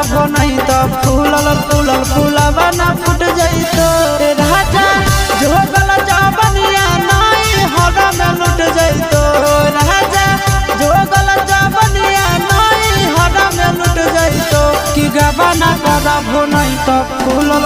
करबो नहीं तो फूलल फूलल फूलवा ना फूट जाइतो राजा जोगल जवनिया नहीं हरा में लुट जाइतो राजा जोगल जवनिया नहीं हरा में लुट जाइतो कि गवा ना करबो नहीं तो फूलल